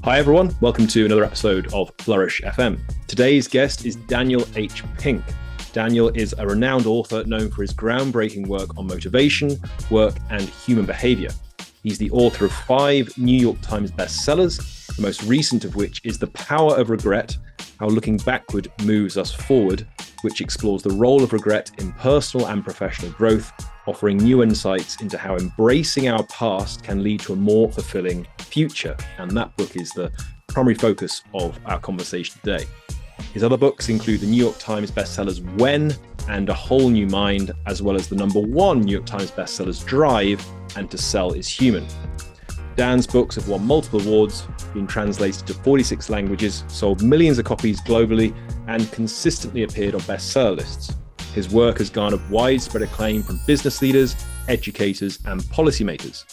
Hi everyone, welcome to another episode of Flourish FM. Today's guest is Daniel H. Pink. Daniel is a renowned author known for his groundbreaking work on motivation, work, and human behavior. He's the author of 5 New York Times bestsellers, the most recent of which is The Power of Regret, How Looking Backward Moves Us Forward, which explores the role of regret in personal and professional growth, offering new insights into how embracing our past can lead to a more fulfilling future. And that book is the primary focus of our conversation today. His other books include the New York Times bestsellers When and A Whole New Mind, as well as the #1 New York Times bestsellers Drive and To Sell is Human. Dan's books have won multiple awards, been translated to 46 languages, sold millions of copies globally, and consistently appeared on bestseller lists. His work has garnered widespread acclaim from business leaders, educators, and policymakers.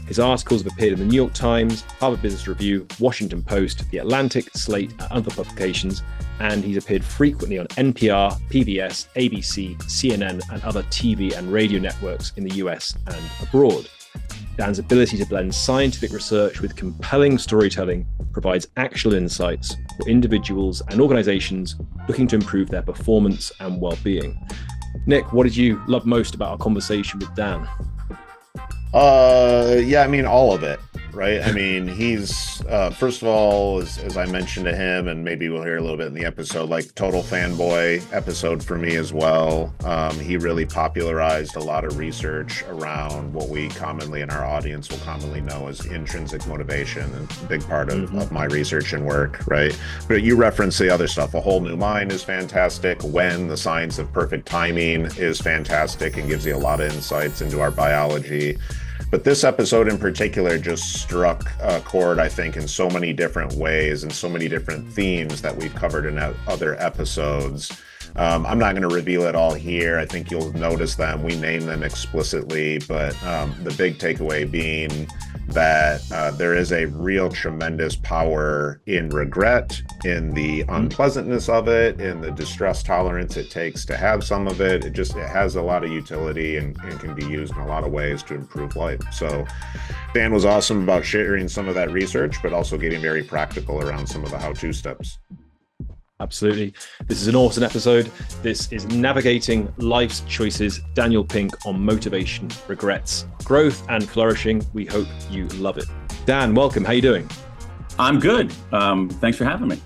His articles have appeared in the New York Times, Harvard Business Review, Washington Post, The Atlantic, Slate, and other publications, and he's appeared frequently on NPR, PBS, ABC, CNN, and other TV and radio networks in the US and abroad. Dan's ability to blend scientific research with compelling storytelling provides actual insights for individuals and organizations looking to improve their performance and well-being. Nick, what did you love most about our conversation with Dan? All of it, right? He's, first of all, as I mentioned to him, and maybe we'll hear a little bit in the episode, like total fanboy episode for me as well. He really popularized a lot of research around what we commonly in our audience will commonly know as intrinsic motivation, and a big part of my research and work, right? But you reference the other stuff. A Whole New Mind is fantastic. When, the Science of Perfect Timing is fantastic and gives you a lot of insights into our biology. But this episode in particular just struck a chord, I think, in so many different ways and so many different themes that we've covered in other episodes. I'm not going to reveal it all here. I think you'll notice them. We name them explicitly, but the big takeaway being that there is a real tremendous power in regret, in the unpleasantness of it, in the distress tolerance it takes to have some of it. It has a lot of utility and can be used in a lot of ways to improve life. So Dan was awesome about sharing some of that research, but also getting very practical around some of the how-to steps. Absolutely. This is an awesome episode. This is Navigating Life's Choices, Daniel Pink on motivation, regrets, growth, and flourishing. We hope you love it. Dan, welcome. How are you doing? I'm good. Thanks for having me.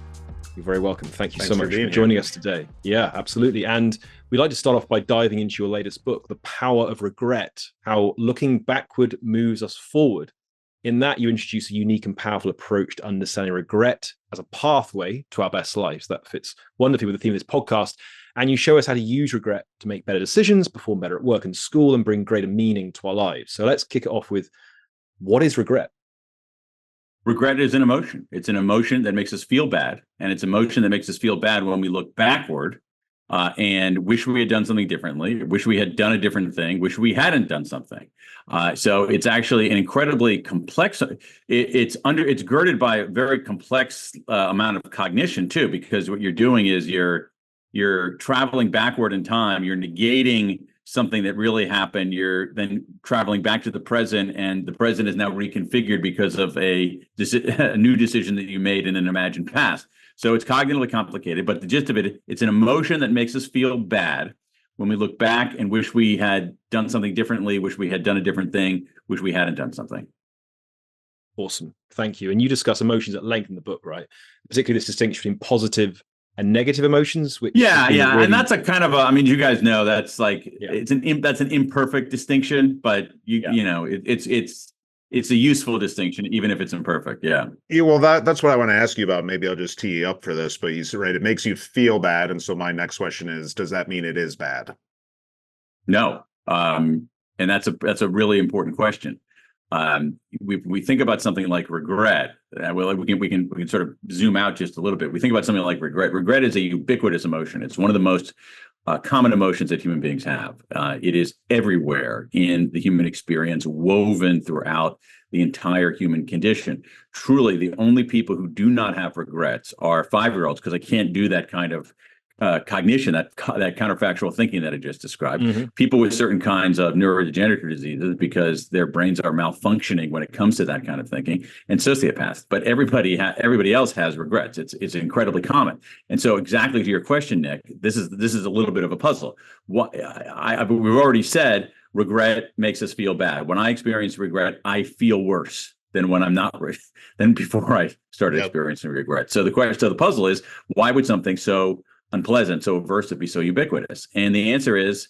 You're very welcome. Thank you so much for joining us today. Yeah, absolutely. And we'd like to start off by diving into your latest book, The Power of Regret, How Looking Backward Moves Us Forward. In that, you introduce a unique and powerful approach to understanding regret as a pathway to our best lives. That fits wonderfully with the theme of this podcast. And you show us how to use regret to make better decisions, perform better at work and school, and bring greater meaning to our lives. So let's kick it off with, what is regret? Regret is an emotion. It's an emotion that makes us feel bad. And it's an emotion that makes us feel bad when we look backward and wish we had done something differently, wish we had done a different thing, wish we hadn't done something. So it's actually an incredibly complex, it's girded by a very complex amount of cognition too, because what you're doing is you're traveling backward in time, you're negating something that really happened, you're then traveling back to the present, and the present is now reconfigured because of a new decision that you made in an imagined past. So it's cognitively complicated, but the gist of it, it's an emotion that makes us feel bad when we look back and wish we had done something differently, wish we had done a different thing, wish we hadn't done something. Awesome. Thank you. And you discuss emotions at length in the book, right? Particularly this distinction between positive and negative emotions. Which really... And that's a kind of you guys know that's like, that's an imperfect distinction, but it's a useful distinction, even if it's imperfect. Yeah, well, that's what I want to ask you about. Maybe I'll just tee you up for this, but you said, right, it makes you feel bad. And so my next question is, does that mean it is bad? No. And that's a really important question. We think about something like regret. We can sort of zoom out just a little bit. We think about something like regret. Regret is a ubiquitous emotion. It's one of the most common emotions that human beings have. It is everywhere in the human experience, woven throughout the entire human condition. Truly, the only people who do not have regrets are 5-year-olds, because they can't do that kind of cognition, that counterfactual thinking that I just described. Mm-hmm. People with certain kinds of neurodegenerative diseases, because their brains are malfunctioning when it comes to that kind of thinking, and sociopaths. But everybody else has regrets. It's incredibly common. And so, exactly to your question, Nick, this is a little bit of a puzzle. We've already said regret makes us feel bad. When I experience regret, I feel worse than when I'm not than before I started experiencing regret. So the puzzle is, why would something so unpleasant, so aversive be so ubiquitous? And the answer is,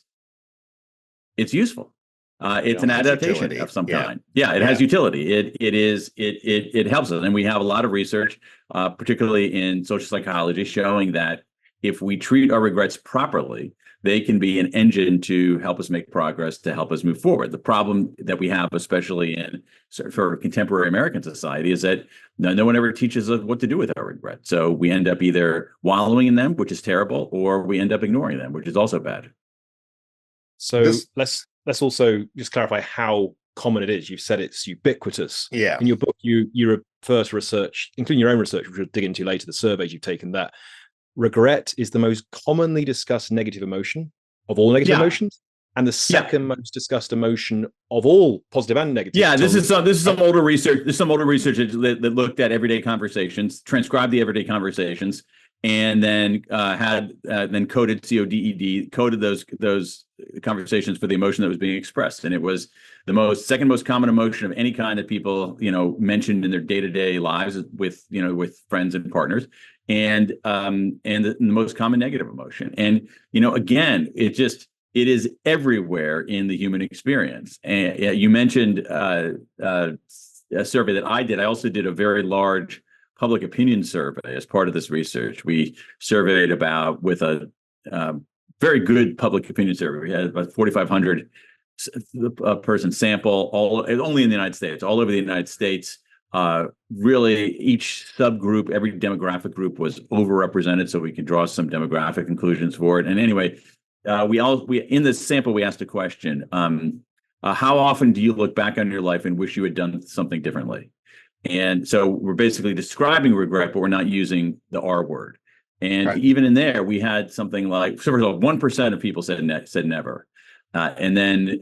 it's useful. It's an adaptation utility of some kind. Yeah, it has utility. It helps us. And we have a lot of research, particularly in social psychology, showing that if we treat our regrets properly, they can be an engine to help us make progress, to help us move forward. The problem that we have, especially in sort of contemporary American society, is that no one ever teaches us what to do with our regrets. So we end up either wallowing in them, which is terrible, or we end up ignoring them, which is also bad. So let's also just clarify how common it is. You've said it's ubiquitous. Yeah. In your book, you refer to research, including your own research, which we'll dig into later, the surveys you've taken, that regret is the most commonly discussed negative emotion of all negative emotions, and the second most discussed emotion of all positive and negative. Yeah, this is some older research. There's some older research that looked at everyday conversations, transcribed the everyday conversations, and then then coded those conversations for the emotion that was being expressed. And it was the second most common emotion of any kind that people mentioned in their day-to-day lives with friends and partners, and the most common negative emotion. And again, it is everywhere in the human experience. And you mentioned a survey that I did. I also did a very large public opinion survey as part of this research. We surveyed with a very good public opinion survey. We had about 4,500 person sample, only in the United States, all over the United States. Really, each subgroup, every demographic group was overrepresented, so we could draw some demographic conclusions for it. And anyway, we in this sample, we asked a question: how often do you look back on your life and wish you had done something differently? And so we're basically describing regret, but we're not using the R word. And even in there, we had something like, first of all, 1% of people said never, and then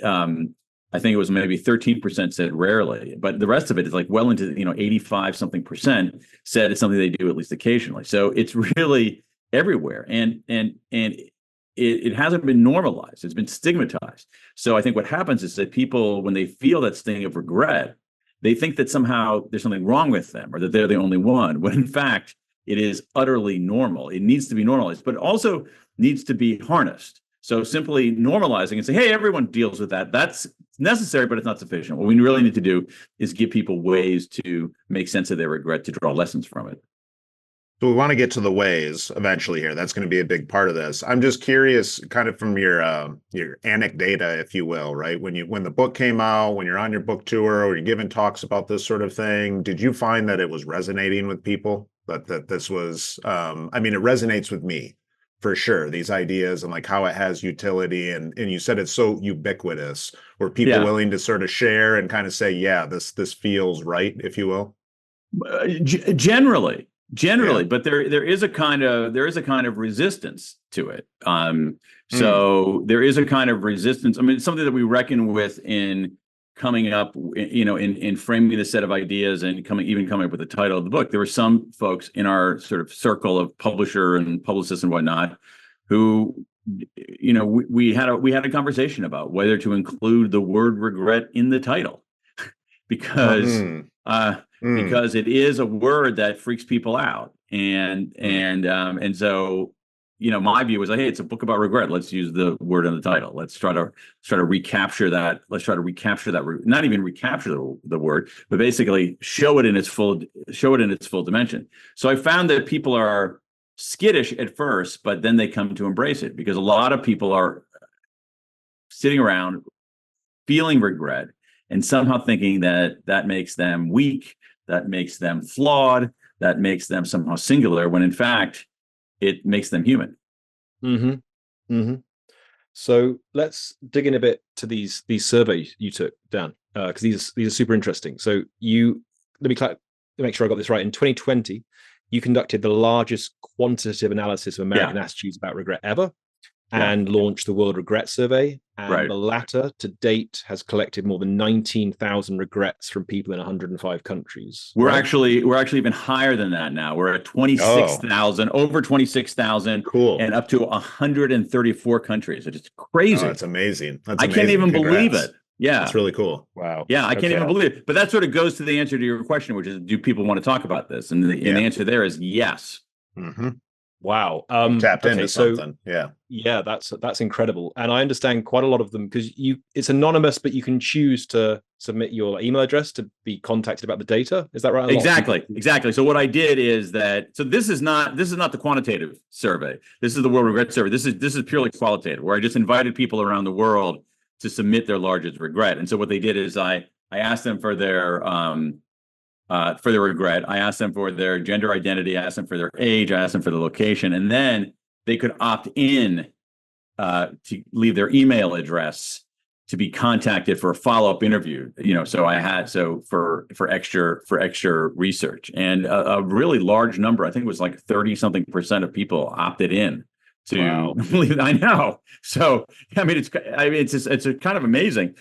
I think it was maybe 13% said rarely, but the rest of it is like well into 85 something percent said it's something they do at least occasionally. So it's really everywhere, and it hasn't been normalized. It's been stigmatized. So I think what happens is that people, when they feel that sting of regret, they think that somehow there's something wrong with them, or that they're the only one, when in fact it is utterly normal. It needs to be normalized, but also needs to be harnessed. So simply normalizing and say, hey, everyone deals with that, that's necessary, but it's not sufficient. What we really need to do is give people ways to make sense of their regret, to draw lessons from it. So we want to get to the ways eventually here. That's going to be a big part of this. I'm just curious, kind of from your anecdata, if you will, right? When the book came out, when you're on your book tour, or you're giving talks about this sort of thing, did you find that it was resonating with people? That this was, it resonates with me for sure. These ideas and like how it has utility, and you said it's so ubiquitous. Were people willing to sort of share and kind of say, yeah, this feels right, if you will? Generally, but there is a kind of resistance to it. So there is a kind of resistance. I mean, it's something that we reckon with in coming up, in framing the set of ideas and coming up with the title of the book. There were some folks in our sort of circle of publisher and publicists and whatnot who, we had a conversation about whether to include the word regret in the title because it is a word that freaks people out, and so my view was like, hey, it's a book about regret. Let's use the word in the title. Let's try to recapture that. Let's try to recapture that. Not even recapture the word, but basically show it in its full dimension. So I found that people are skittish at first, but then they come to embrace it, because a lot of people are sitting around feeling regret and somehow thinking that makes them weak, that makes them flawed, that makes them somehow singular, when in fact it makes them human. Mm-hmm. Mm-hmm. So let's dig in a bit to these surveys you took, Dan, because these are super interesting. So let me make sure I got this right. In 2020, you conducted the largest quantitative analysis of American attitudes about regret ever, and launched the World Regret Survey. And the latter, to date, has collected more than 19,000 regrets from people in 105 countries. We're actually even higher than that now. We're at 26,000, over 26,000, and up to 134 countries. It's crazy. That's amazing. I can't even believe it. Yeah, it's really cool. Wow. Yeah, I can't even believe it. But that sort of goes to the answer to your question, which is, do people want to talk about this? And the answer there is yes. Mm-hmm. Wow. Tapped into something. Yeah, that's incredible. And I understand quite a lot of them because it's anonymous, but you can choose to submit your email address to be contacted about the data. Is that right? Exactly. So what I did is this is not the quantitative survey. This is the World Regret Survey. This is purely qualitative, where I just invited people around the world to submit their largest regret. And so what they did is I asked them for their regret. I asked them for their gender identity. I asked them for their age. I asked them for the location, and then they could opt in to leave their email address to be contacted for a follow-up interview. So for extra research, and a really large number. I think it was like 30-something% of people opted in to leave. I know. So it's kind of amazing.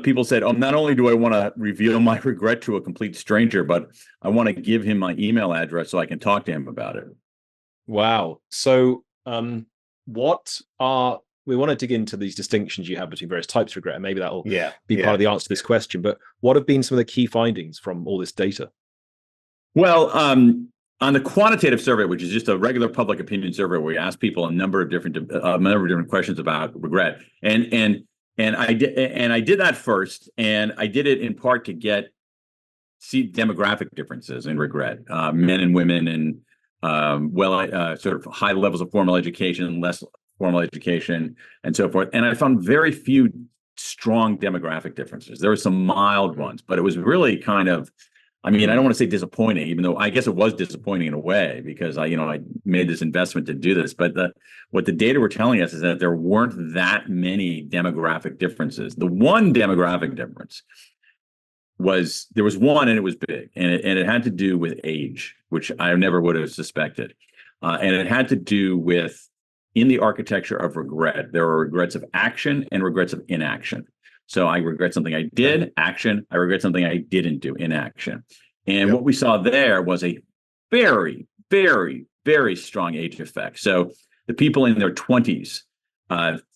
People said, not only do I want to reveal my regret to a complete stranger, but I want to give him my email address so I can talk to him about it. Wow. So we want to dig into these distinctions you have between various types of regret, and maybe that'll be part of the answer to this question. But what have been some of the key findings from all this data? Well, on the quantitative survey, which is just a regular public opinion survey where we ask people a number of different questions about regret, and I did that first, and I did it in part to see demographic differences in regret, men and women, and sort of high levels of formal education, less formal education, and so forth. And I found very few strong demographic differences. There were some mild ones, but it was really kind of, I don't want to say disappointing, even though I guess it was disappointing in a way, because I made this investment to do this. But what the data were telling us is that there weren't that many demographic differences. The one demographic difference was, there was one, and it was big, and it had to do with age, which I never would have suspected. And it had to do with, in the architecture of regret, there are regrets of action and regrets of inaction. So I regret something I did, action. I regret something I didn't do, inaction. And what we saw there was a very, very, very strong age effect. So the people in their 20s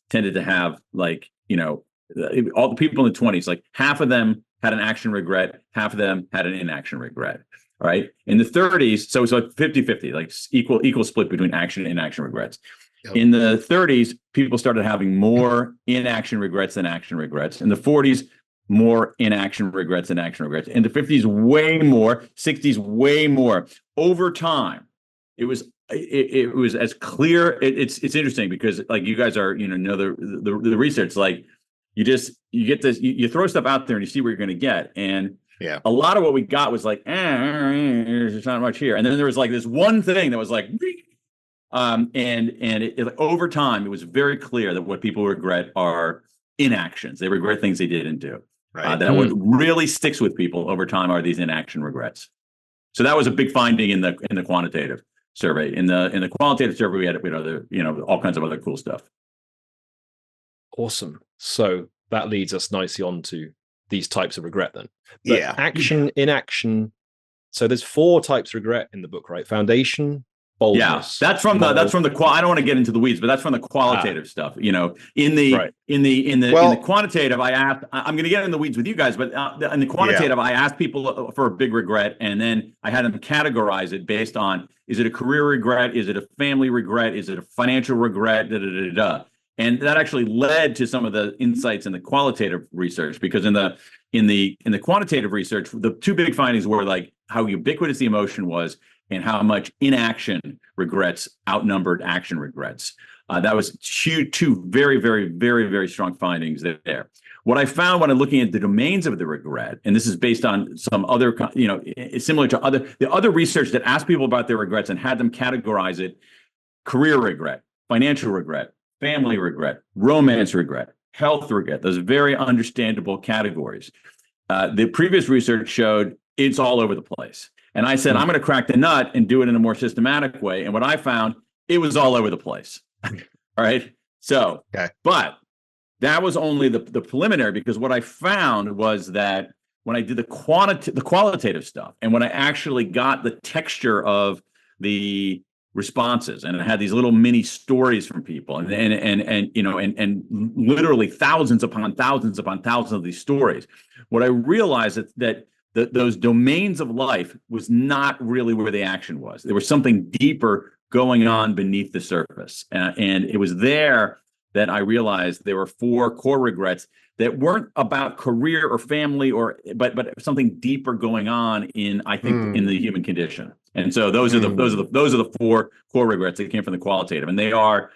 tended to have, all the people in the 20s, like half of them had an action regret, half of them had an inaction regret. All right. In the 30s, so it's like 50-50, like equal split between action and inaction regrets. Yep. In the 30s, people started having more inaction regrets than action regrets. In the 40s, more inaction regrets than action regrets. In the 50s, way more. 60s, way more. Over time, it was as clear. It's interesting because, like, you guys are know the research. Like, you get this, you throw stuff out there and you see what you're going to get. And a lot of what we got was like, there's not much here. And then there was like this one thing that was like. Over time, it was very clear that what people regret are inactions. They regret things they didn't do. Right. That what really sticks with people over time are these inaction regrets. So that was a big finding in the quantitative survey. In the qualitative survey, we had other, all kinds of other cool stuff. Awesome. So that leads us nicely on to these types of regret then. But action, inaction. So there's 4 types of regret in the book, right? Foundation. Boldness. Yeah, that's from the I don't want to get into the weeds, but that's from the qualitative stuff. In the quantitative, I'm going to get in the weeds with you guys, but in the quantitative, I asked people for a big regret, and then I had them categorize it based on, is it a career regret, is it a family regret, is it a financial regret, and that actually led to some of the insights in the qualitative research, because in the quantitative research, the 2 big findings were like how ubiquitous the emotion was, and how much inaction regrets outnumbered action regrets. That was 2 very, very, very, very strong findings there. What I found when I'm looking at the domains of the regret, and this is based on some other, it's similar to the other research that asked people about their regrets and had them categorize it: career regret, financial regret, family regret, romance regret, health regret. Those very understandable categories. The previous research showed it's all over the place. And I said, I'm going to crack the nut and do it in a more systematic way. And what I found, it was all over the place. All right. So, but that was only the preliminary, because what I found was that when I did the qualitative stuff, and when I actually got the texture of the responses, and it had these little mini stories from people, and literally thousands upon thousands upon thousands of these stories, what I realized that those domains of life was not really where the action was. There was something deeper going on beneath the surface, and it was there that I realized there were 4 core regrets that weren't about career or family, but something deeper going on in the human condition. And so those are the 4 core regrets that came from the qualitative, and they are,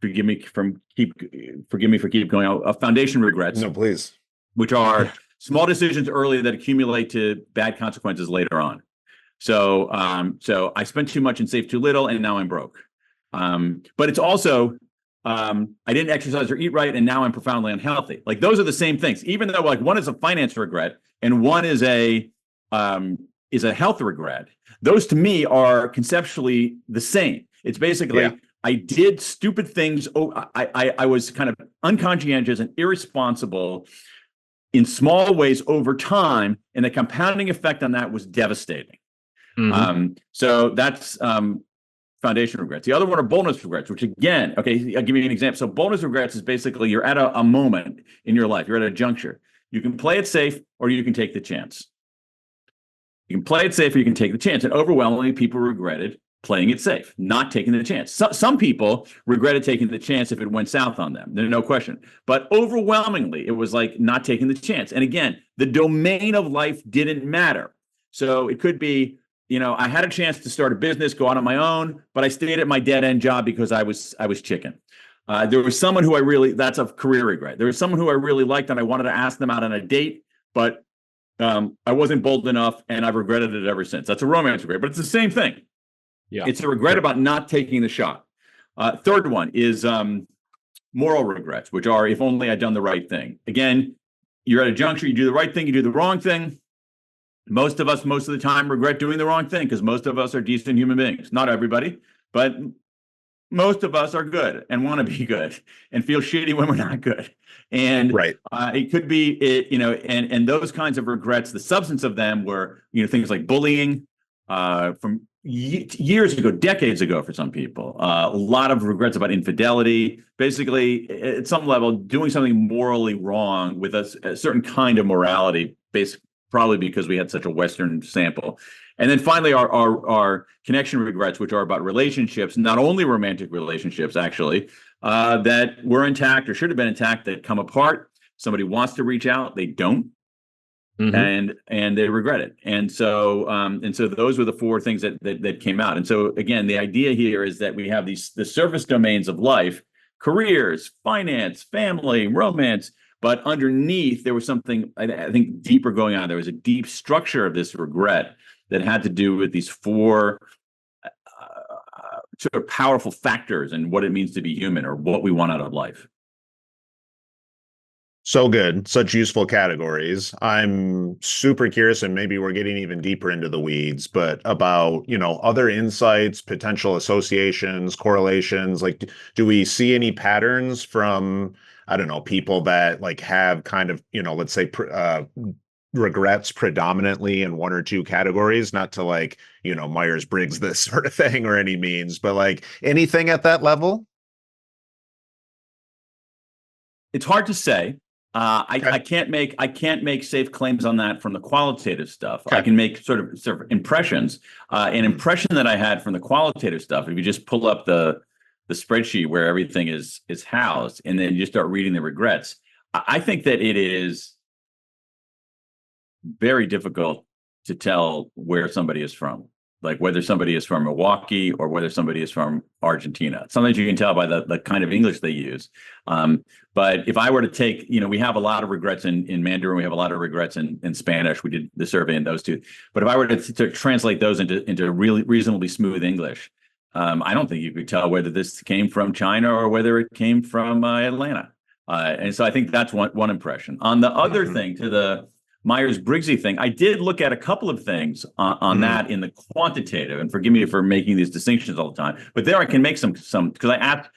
forgive me for keep going out, foundation regrets. No, please. Which are small decisions early that accumulate to bad consequences later on. So I spent too much and saved too little, and now I'm broke. But it's also, I didn't exercise or eat right, and now I'm profoundly unhealthy. Like, those are the same things, even though like one is a finance regret and one is a health regret. Those to me are conceptually the same. It's basically, I did stupid things. I was kind of unconscientious and irresponsible in small ways over time, and the compounding effect on that was devastating. So that's foundation regrets. The other one are boldness regrets, which again, okay, I'll give you an example. So boldness regrets is basically you're at a moment in your life, you're at a juncture. You can play it safe, or you can take the chance. You can play it safe, or you can take the chance. And overwhelmingly, people regretted playing it safe, not taking the chance. Some people regretted taking the chance if it went south on them. There's no question. But overwhelmingly, it was like not taking the chance. And again, the domain of life didn't matter. So it could be, I had a chance to start a business, go out on my own, but I stayed at my dead end job because I was chicken. There was someone who that's a career regret. There was someone who I really liked, and I wanted to ask them out on a date, but I wasn't bold enough, and I've regretted it ever since. That's a romance regret, but it's the same thing. Yeah, it's a regret about not taking the shot. Third one is moral regrets, which are, if only I'd done the right thing. Again, you're at a juncture, you do the right thing, you do the wrong thing. Most of us, most of the time, regret doing the wrong thing, because most of us are decent human beings. Not everybody, but most of us are good and want to be good and feel shitty when we're not good. And it could be, and those kinds of regrets, the substance of them were, things like bullying from years ago, decades ago for some people. A lot of regrets about infidelity, basically at some level doing something morally wrong with a certain kind of morality, probably because we had such a Western sample. And then finally, our connection regrets, which are about relationships, not only romantic relationships, actually, that were intact or should have been intact, that come apart. Somebody wants to reach out, they don't, and they regret it. And so those were the 4 things that came out. And so again, the idea here is that we have the surface domains of life: careers, finance, family, romance. But underneath, there was something, I think, deeper going on. There was a deep structure of this regret that had to do with these 4 sort of powerful factors and what it means to be human, or what we want out of life. So good. Such useful categories. I'm super curious, and maybe we're getting even deeper into the weeds, but about, other insights, potential associations, correlations. Like, do we see any patterns from, I don't know, people that like have kind of, let's say regrets predominantly in 1 or 2 categories, not to like, Myers-Briggs this sort of thing or any means, but like anything at that level? It's hard to say. I can't make safe claims on that from the qualitative stuff. I can make sort of impressions. An impression that I had from the qualitative stuff, if you just pull up the spreadsheet where everything is housed, and then you start reading the regrets, I think that it is very difficult to tell where somebody is from, like whether somebody is from Milwaukee or whether somebody is from Argentina. Sometimes you can tell by the kind of English they use. But if I were to take, we have a lot of regrets in Mandarin, we have a lot of regrets in Spanish. We did the survey in those 2. But if I were to translate those into really reasonably smooth English, I don't think you could tell whether this came from China or whether it came from Atlanta. And so I think that's one impression. On the other thing, to the Myers-Briggsy thing, I did look at a couple of things on that in the quantitative, and forgive me for making these distinctions all the time, but there I can make some because I asked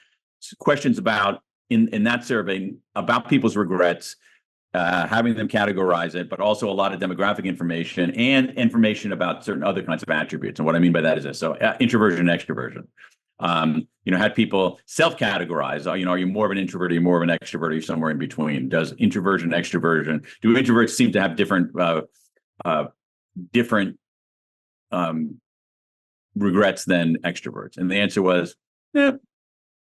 questions about in that survey about people's regrets, having them categorize it, but also a lot of demographic information and information about certain other kinds of attributes. And what I mean by that is this: so introversion and extroversion. Had people self-categorize. Are you more of an introvert? Are you more of an extrovert? Are you somewhere in between? Does introversion, extroversion, do introverts seem to have different regrets than extroverts? And the answer was, yeah.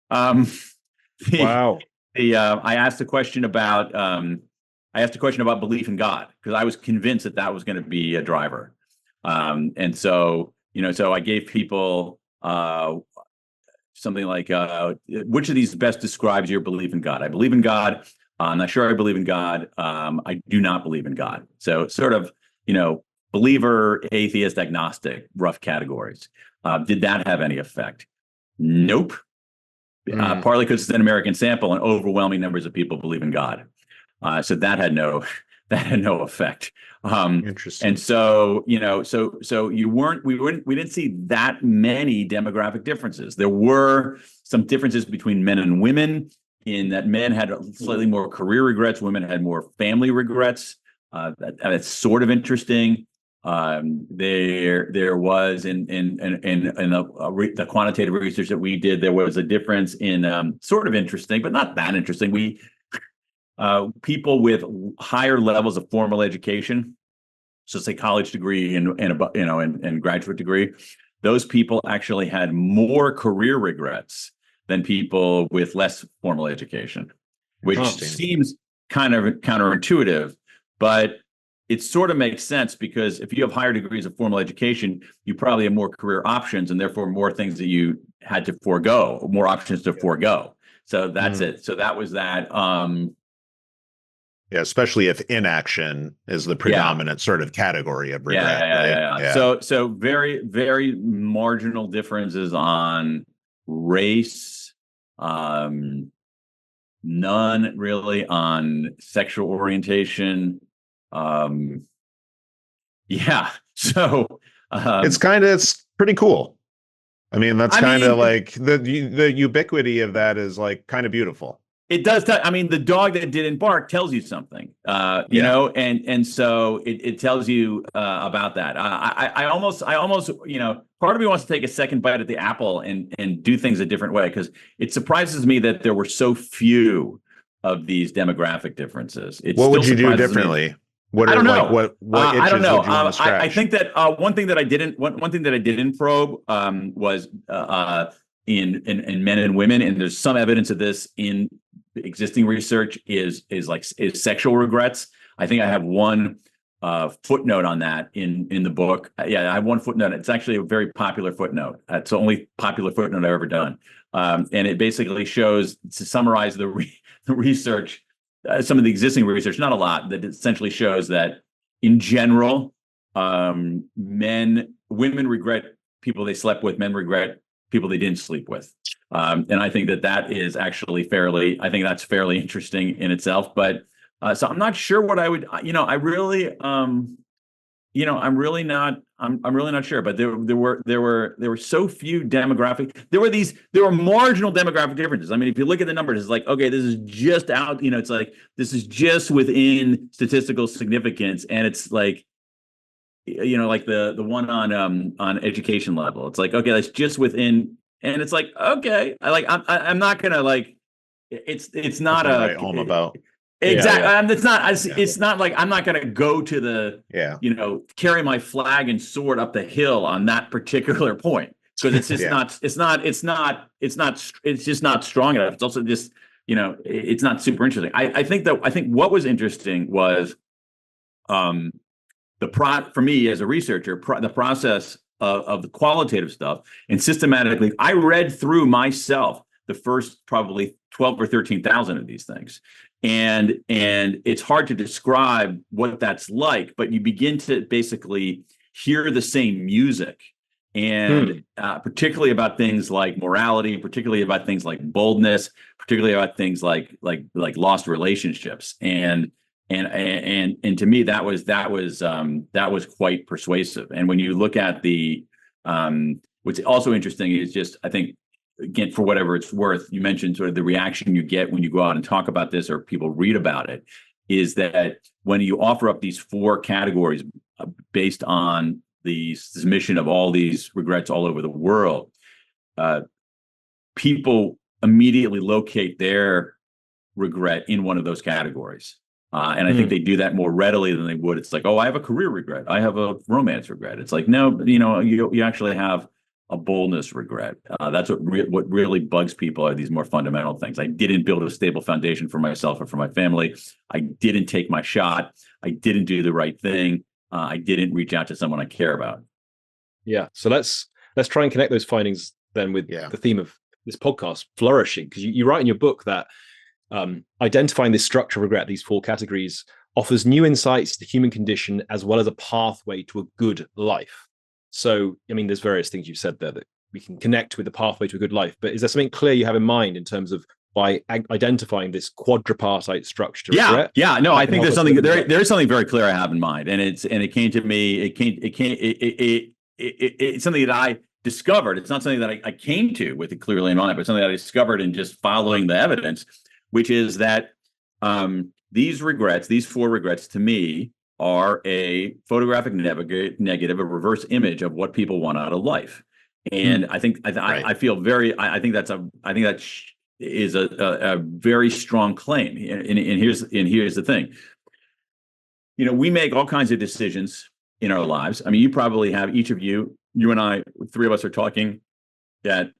Wow. I asked a question about belief in God, because I was convinced that was going to be a driver. And so I gave people something like, which of these best describes your belief in God? I believe in God. I'm not sure I believe in God. I do not believe in God. So sort of, believer, atheist, agnostic, rough categories. Did that have any effect? Nope. Partly because it's an American sample and overwhelming numbers of people believe in God. So that had no effect. Interesting. And so, we didn't see that many demographic differences. There were some differences between men and women, in that men had slightly more career regrets, women had more family regrets. That's sort of interesting. There was in the quantitative research that we did, there was a difference in sort of interesting, but not that interesting. People with higher levels of formal education, so say college degree and graduate degree, those people actually had more career regrets than people with less formal education, which seems kind of counterintuitive, but it sort of makes sense, because if you have higher degrees of formal education, you probably have more career options and therefore more things that you had to forego, more options to forego. So that's it. So that was that. Yeah, especially if inaction is the predominant sort of category of regret. Yeah. So very, very marginal differences on race, none really on sexual orientation. So it's pretty cool. I mean, that's kind of like the ubiquity of that is like kind of beautiful. It does. The dog that didn't bark tells you something, and so it tells you about that. I almost, part of me wants to take a second bite at the apple and do things a different way, because it surprises me that there were so few of these demographic differences. What would you do differently? I don't know. What itches I don't know. would you want to scratch? I think that one thing that I didn't probe was in men and women, and there's some evidence of this in existing research, is sexual regrets. I think I have one footnote on that in the book. I have one footnote. It's actually a very popular footnote. It's the only popular footnote I've ever done, and it basically shows, to summarize the research, some of the existing research, not a lot, that essentially shows that in general, women regret people they slept with, men regret people they didn't sleep with. And I think that is actually fairly interesting in itself. But so I'm not sure what I would, I'm really not sure. But there were so few demographic. There were marginal demographic differences. I mean, if you look at the numbers, it's like, okay, this is just out. It's like, this is just within statistical significance, and it's like, like the one on education level. It's like, okay, that's just within, and it's like, okay, I'm not gonna like, it's not a write home about. Exactly. It's not like I'm not going to go to the, carry my flag and sword up the hill on that particular point, because it's just it's just not strong enough. It's also just, it's not super interesting. I think what was interesting was, for me as a researcher, the process of the qualitative stuff, and systematically, I read through myself the first probably 12 or 13,000 of these things. And it's hard to describe what that's like, but you begin to basically hear the same music, and particularly about things like morality, particularly about things like boldness, particularly about things like lost relationships. And And to me, that was quite persuasive. And when you look at the what's also interesting is just, I think, again, for whatever it's worth, you mentioned sort of the reaction you get when you go out and talk about this or people read about it, is that when you offer up these 4 categories based on the submission of all these regrets all over the world, people immediately locate their regret in one of those categories. And I think they do that more readily than they would. It's like, oh, I have a career regret. I have a romance regret. It's like, no, you actually have a boldness regret. That's what really bugs people are these more fundamental things. I didn't build a stable foundation for myself or for my family. I didn't take my shot. I didn't do the right thing. I didn't reach out to someone I care about. Yeah. So let's try and connect those findings then with the theme of this podcast, flourishing, because you write in your book that identifying this structure of regret, these 4 categories, offers new insights to the human condition as well as a pathway to a good life. So, I mean, there's various things you've said there that we can connect with the pathway to a good life, but is there something clear you have in mind in terms of by identifying this quadripartite structure to regret? Yeah. No, I think there's something there is something very clear I have in mind, and it came to me. It's something that I discovered. It's not something that I came to with it clearly in mind, but something that I discovered in just following the evidence, which is that these 4 regrets, to me, are a photographic negative, a reverse image of what people want out of life. And I think I feel I think that is a very strong claim. And here's the thing. We make all kinds of decisions in our lives. I mean, you probably have, each of you and I, 3 of us are talking at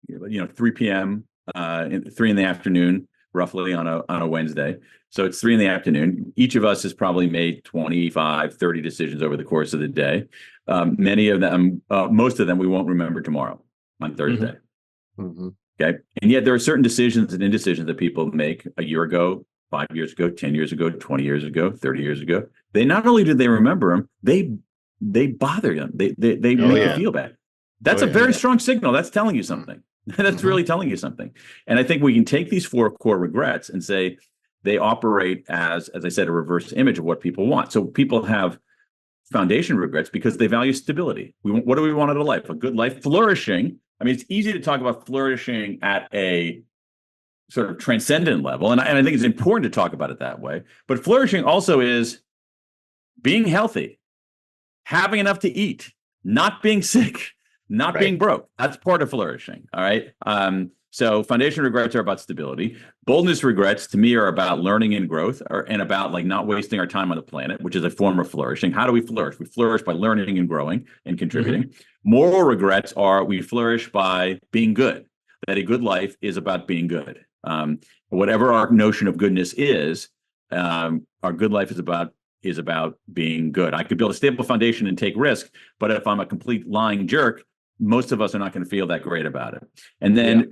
3 p.m. 3 in the afternoon, roughly on a Wednesday. So it's 3 in the afternoon. Each of us has probably made 25, 30 decisions over the course of the day. Many of them, most of them, we won't remember tomorrow on Thursday. Okay. And yet there are certain decisions and indecisions that people make a year ago, 5 years ago, 10 years ago, 20 years ago, 30 years ago. They not only do they remember them, they bother them. They make you feel bad. That's a very strong signal. That's telling you something. That's really telling you something. And I think we can take these 4 core regrets and say they operate as I said, a reverse image of what people want. So people have foundation regrets because they value stability. What do we want out of life? A good life, flourishing. I mean, it's easy to talk about flourishing at a sort of transcendent level. And I think it's important to talk about it that way. But flourishing also is being healthy, having enough to eat, not being sick, not being broke. That's part of flourishing. All right. So foundation regrets are about stability. Boldness regrets, to me, are about learning and growth, and about like not wasting our time on the planet, which is a form of flourishing. How do we flourish? We flourish by learning and growing and contributing. Moral regrets are we flourish by being good. That a good life is about being good. Whatever our notion of goodness is, our good life is about being good. I could build a stable foundation and take risk, but if I'm a complete lying jerk, most of us are not going to feel that great about it. And then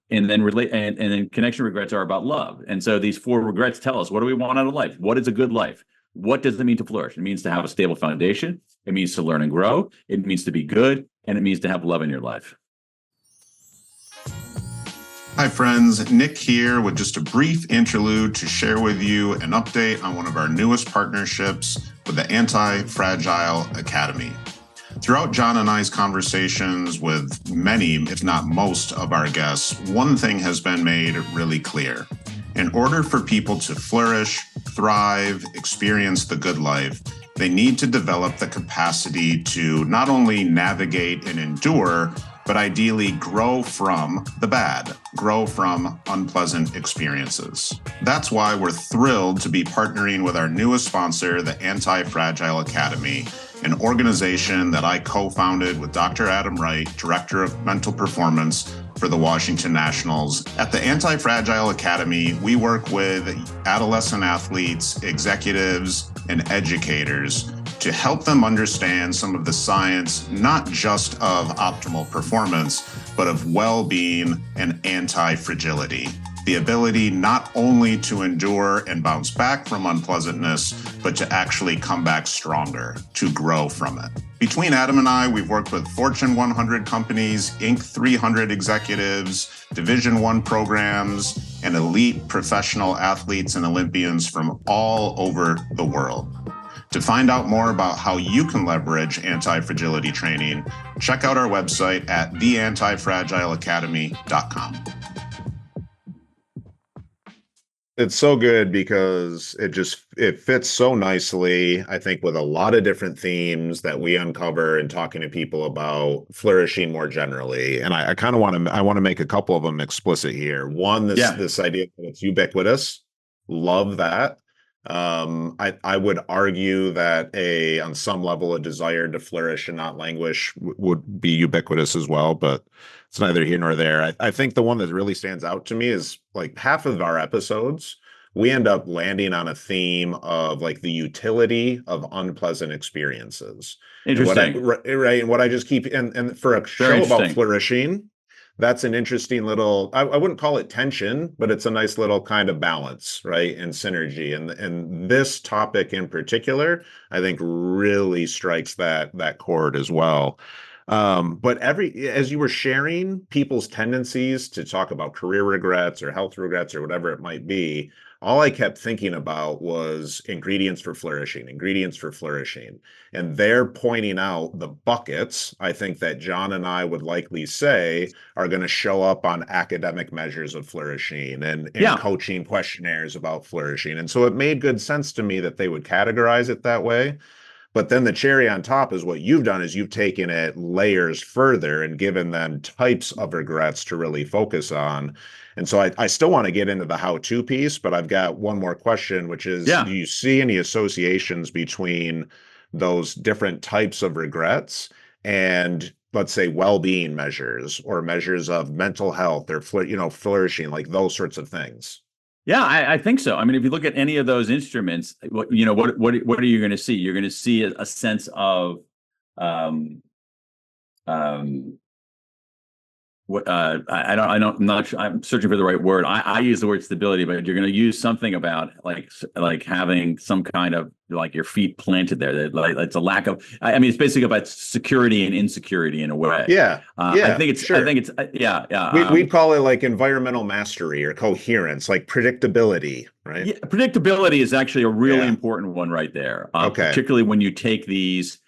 then connection regrets are about love. And so these 4 regrets tell us, what do we want out of life? What is a good life? What does it mean to flourish? It means to have a stable foundation. It means to learn and grow. It means to be good. And it means to have love in your life. Hi, friends. Nick here with just a brief interlude to share with you an update on one of our newest partnerships with the Anti-Fragile Academy. Throughout John and I's conversations with many, if not most, of our guests, one thing has been made really clear. In order for people to flourish, thrive, experience the good life, they need to develop the capacity to not only navigate and endure, but ideally grow from the bad, grow from unpleasant experiences. That's why we're thrilled to be partnering with our newest sponsor, the Anti-Fragile Academy, an organization that I co-founded with Dr. Adam Wright, Director of Mental Performance for the Washington Nationals. At the Anti-Fragile Academy, we work with adolescent athletes, executives, and educators to help them understand some of the science, not just of optimal performance, but of well-being and anti-fragility. the ability not only to endure and bounce back from unpleasantness, but to actually come back stronger, to grow from it. Between Adam and I, we've worked with Fortune 100 companies, Inc. 300 executives, Division I programs, and elite professional athletes and Olympians from all over the world. To find out more about how you can leverage anti-fragility training, check out our website at theantifragileacademy.com. It's so good because it fits so nicely, I think, with a lot of different themes that we uncover in talking to people about flourishing more generally. And I kind of want to make a couple of them explicit here. One, this idea that it's ubiquitous. Love that. I would argue that on some level, a desire to flourish and not languish would be ubiquitous as well, but it's neither here nor there. I think the one that really stands out to me is like half of our episodes, we end up landing on a theme of like the utility of unpleasant experiences. Interesting. And what I just keep, and for a show about flourishing, that's an interesting little, I wouldn't call it tension, but it's a nice little kind of balance, right? And synergy. And this topic in particular, I think really strikes that chord as well. But as you were sharing people's tendencies to talk about career regrets or health regrets or whatever it might be, all I kept thinking about was ingredients for flourishing. And they're pointing out the buckets, I think, that John and I would likely say are going to show up on academic measures of flourishing and coaching questionnaires about flourishing. And so it made good sense to me that they would categorize it that way. But then the cherry on top is what you've done is you've taken it layers further and given them types of regrets to really focus on. And so I still want to get into the how-to piece, but I've got one more question, which is, do you see any associations between those different types of regrets and, let's say, well-being measures or measures of mental health or flourishing, like those sorts of things? Yeah, I think so. I mean, if you look at any of those instruments, what are you going to see? You're going to see a sense of I'm searching for the right word. I use the word stability, but you're going to use something about like having some kind of like your feet planted there. Like it's a lack of. I mean, it's basically about security and insecurity in a way. Yeah. I think it's. Sure. I think it's. We'd call it like environmental mastery or coherence, like predictability, right? Yeah, predictability is actually a really important one right there. Particularly when you take these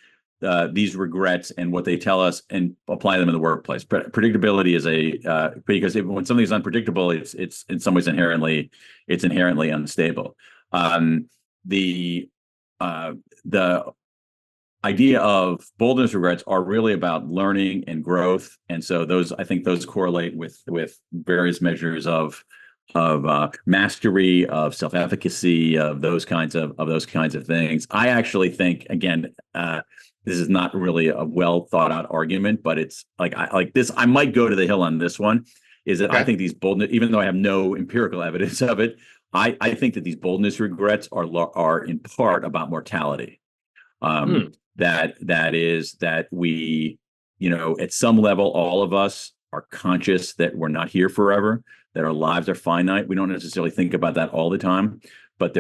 regrets and what they tell us and apply them in the workplace. Predictability is because when something's unpredictable, it's in some ways inherently unstable. The idea of boldness regrets are really about learning and growth, and so I think those correlate with various measures of mastery, of self-efficacy, of those kinds of things. I actually think, again, this is not really a well thought out argument, but it's I might go to the hill on this one, is that I think these boldness, even though I have no empirical evidence of it, I think that these boldness regrets are in part about mortality. That is that we, at some level, all of us are conscious that we're not here forever, that our lives are finite. We don't necessarily think about that all the time, but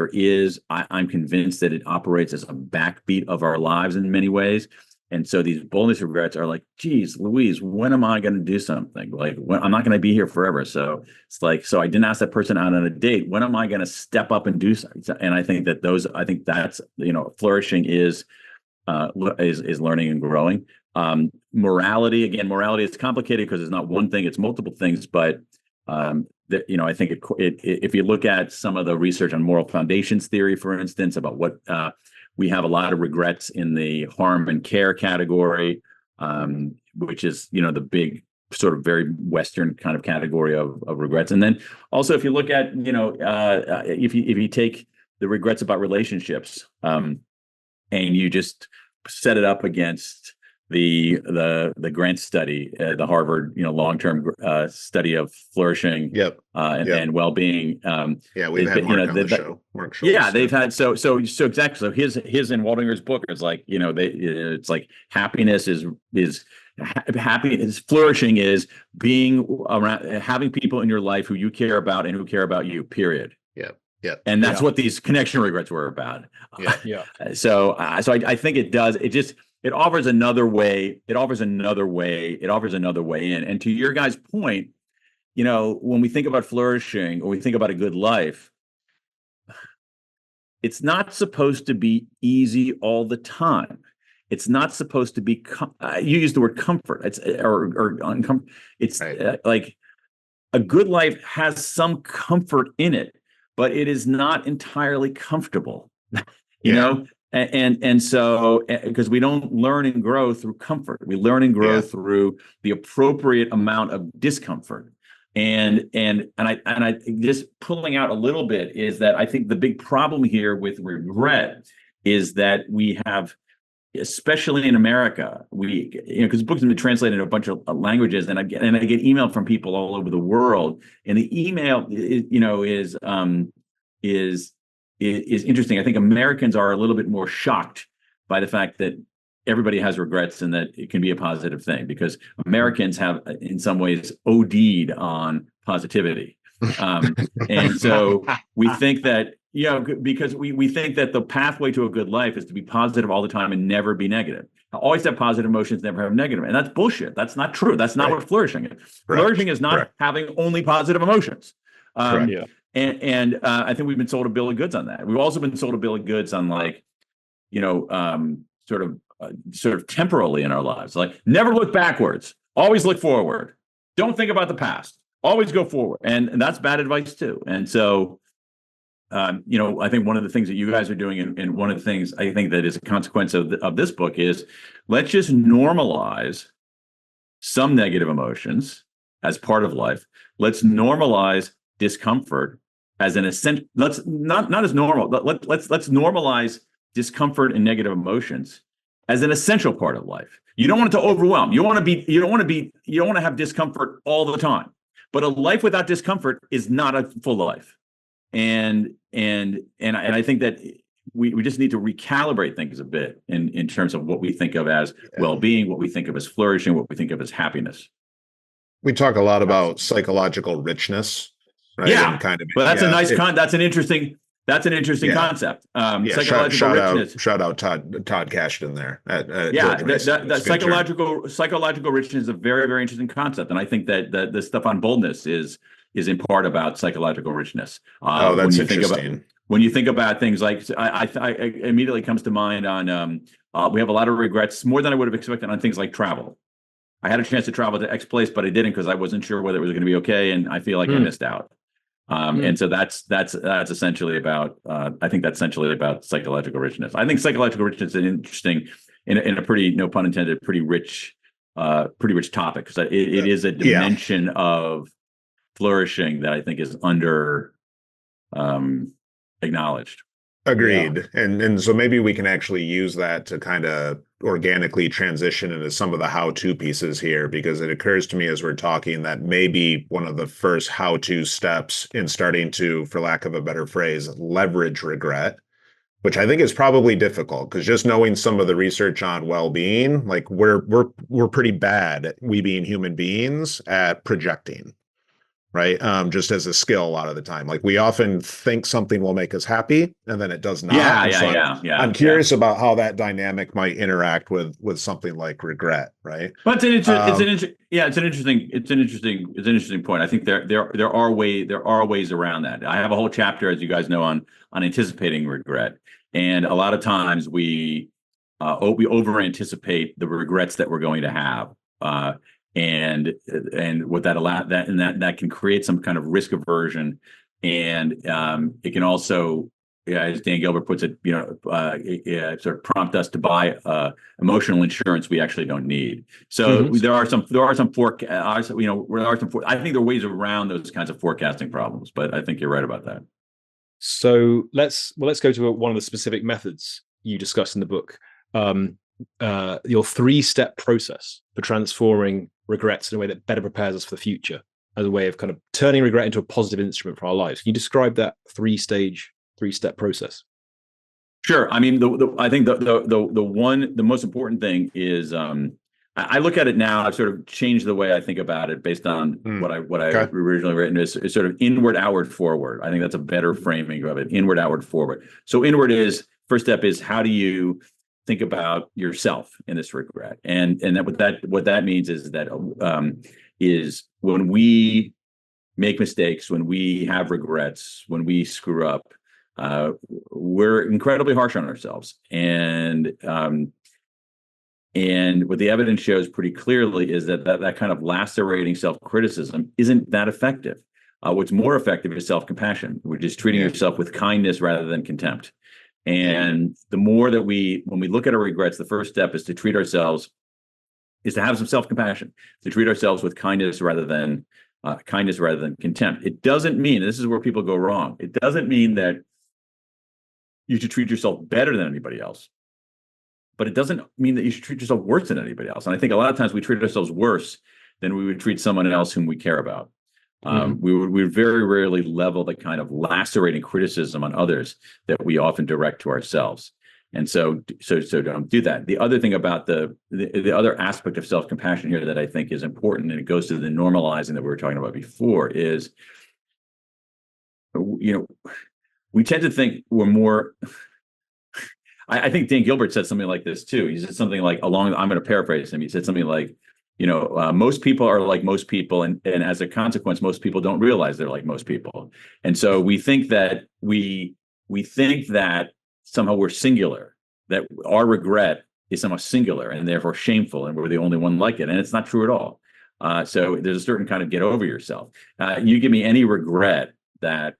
I'm convinced that it operates as a backbeat of our lives in many ways. And so these boldness regrets are like, geez, Louise, when am I going to do something? Like, I'm not going to be here forever. So it's like, so I didn't ask that person out on a date. When am I going to step up and do something? And I think that's, flourishing is learning and growing. Morality is complicated because it's not one thing, it's multiple things, but I think if you look at some of the research on moral foundations theory, for instance, about what we have a lot of regrets in the harm and care category, which is, the big sort of very Western kind of category of regrets. And then also, if you look at, if you take the regrets about relationships and you just set it up against the Grant study, the Harvard long-term study of flourishing and well-being. We've had Mark on the show. Mark Schultz. They've had so exactly. So his and Waldinger's book is like it's like happiness is happiness, flourishing is being around, having people in your life who you care about and who care about you, period. Yeah. Yeah. And that's what these connection regrets were about. Yeah. So I think it does. It offers another way. It offers another way. It offers another way in. And to your guys' point, when we think about flourishing or we think about a good life, it's not supposed to be easy all the time. It's not supposed to be. You use the word comfort. It's or uncomfort. It's right. Like a good life has some comfort in it, but it is not entirely comfortable. you know, and so because we don't learn and grow through comfort, we learn and grow through the appropriate amount of discomfort. And I just pulling out a little bit is that I think the big problem here with regret is that we have, especially in America, because books have been translated into a bunch of languages, and I get email from people all over the world, and the email is interesting. I think Americans are a little bit more shocked by the fact that everybody has regrets and that it can be a positive thing, because Americans have in some ways OD'd on positivity. And so we think that, because we think that the pathway to a good life is to be positive all the time and never be negative. Always have positive emotions, never have negative. And that's bullshit. That's not true. That's not what flourishing is. Correct. Flourishing is not having only positive emotions. Yeah. And I think we've been sold a bill of goods on that. We've also been sold a bill of goods on sort of temporally in our lives, like never look backwards, always look forward. Don't think about the past, always go forward. And that's bad advice too. And so, I think one of the things that you guys are doing, and one of the things I think that is a consequence of this book is, let's just normalize some negative emotions as part of life. Let's normalize discomfort as an essential. Let's not as normal, but let's normalize discomfort and negative emotions as an essential part of life. You don't want it to overwhelm. You don't want to have discomfort all the time. But a life without discomfort is not a full life. And I think that we just need to recalibrate things a bit in terms of what we think of as well-being, what we think of as flourishing, what we think of as happiness. We talk a lot about psychological richness, right? Yeah, and kind of, but that's that's an interesting concept. Psychological richness. Shout out Todd Cashton there. That psychological richness is a very, very interesting concept, and I think that the stuff on boldness is in part about psychological richness. That's interesting. When you think about things like, I immediately comes to mind on we have a lot of regrets, more than I would have expected, on things like travel. I had a chance to travel to X place, but I didn't because I wasn't sure whether it was going to be okay, and I feel like I missed out. And so that's essentially about. I think that's essentially about psychological richness. I think psychological richness is an interesting, in a pretty, no pun intended, pretty rich topic, because it is a dimension of flourishing that I think is under acknowledged. Agreed. And so maybe we can actually use that to kind of organically transition into some of the how-to pieces here, because it occurs to me as we're talking that maybe one of the first how-to steps in starting to, for lack of a better phrase, leverage regret, which I think is probably difficult, because just knowing some of the research on well-being, like we're pretty bad, we being human beings, at projecting. Right. Just as a skill a lot of the time. Like we often think something will make us happy and then it does not. I'm curious about how that dynamic might interact with something like regret. Right. But it's an interesting point. I think there are ways around that. I have a whole chapter, as you guys know, on anticipating regret. And a lot of times we over anticipate the regrets that we're going to have. And what that can create some kind of risk aversion, and it can also, as Dan Gilbert puts it, sort of prompt us to buy emotional insurance we actually don't need. So there are some I think there are ways around those kinds of forecasting problems, but I think you're right about that. So let's go to one of the specific methods you discuss in the book. Your 3-step process for transforming regrets in a way that better prepares us for the future, as a way of kind of turning regret into a positive instrument for our lives. Can you describe that 3-step process? Sure. I mean, I think the most important thing is, I I look at it now. I've sort of changed the way I think about it based on what I Okay. originally written is sort of inward, outward, forward. I think that's a better framing of it. Inward, outward, forward. So inward is first step is how do you think about yourself in this regret, and what that means is that is when we make mistakes, when we have regrets, when we screw up, we're incredibly harsh on ourselves, and what the evidence shows pretty clearly is that kind of lacerating self-criticism isn't that effective. What's more effective is self-compassion, which is treating yourself with kindness rather than contempt. And the more that when we look at our regrets, the first step is to to have some self-compassion, to treat ourselves with kindness rather than contempt. It doesn't mean, this is where people go wrong, it doesn't mean that you should treat yourself better than anybody else. But it doesn't mean that you should treat yourself worse than anybody else. And I think a lot of times we treat ourselves worse than we would treat someone else whom we care about. We very rarely level the kind of lacerating criticism on others that we often direct to ourselves. And so don't do that. The other thing about the other aspect of self-compassion here that I think is important, and it goes to the normalizing that we were talking about before, is, we tend to think we're more. I think Dan Gilbert said something like this too. He said something like I'm going to paraphrase him. He said something like, most people are like most people, and as a consequence, most people don't realize they're like most people. And so we think that somehow we're singular, that our regret is somehow singular and therefore shameful, and we're the only one like it. And it's not true at all. So there's a certain kind of get over yourself. You give me any regret that,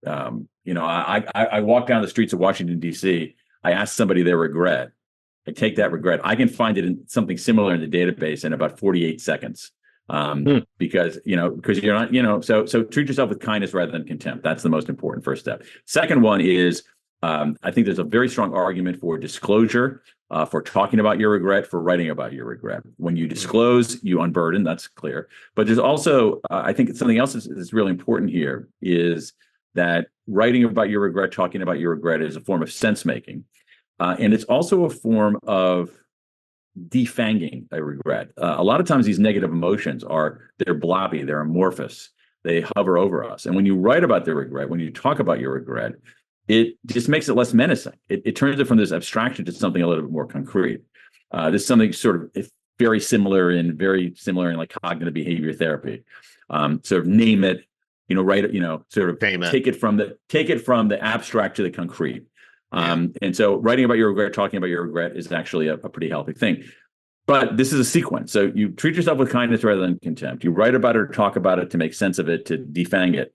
I walk down the streets of Washington, D.C. I ask somebody their regret. I take that regret. I can find it in something similar in the database in about 48 seconds. Because you're not, so treat yourself with kindness rather than contempt. That's the most important first step. Second one is, I think there's a very strong argument for disclosure, for talking about your regret, for writing about your regret. When you disclose, you unburden, that's clear. But there's also, I think something else is really important here, is that writing about your regret, talking about your regret is a form of sense making. And it's also a form of defanging a regret. A lot of times these negative emotions they're blobby, they're amorphous, they hover over us. And when you write about the regret, when you talk about your regret, it just makes it less menacing. It turns it from this abstraction to something a little bit more concrete. This is something sort of very similar in like cognitive behavior therapy. Sort of name it, write it, sort of take it from the abstract to the concrete. And so writing about your regret, talking about your regret is actually a pretty healthy thing. But this is a sequence. So you treat yourself with kindness rather than contempt. You write about it or talk about it to make sense of it, to defang it.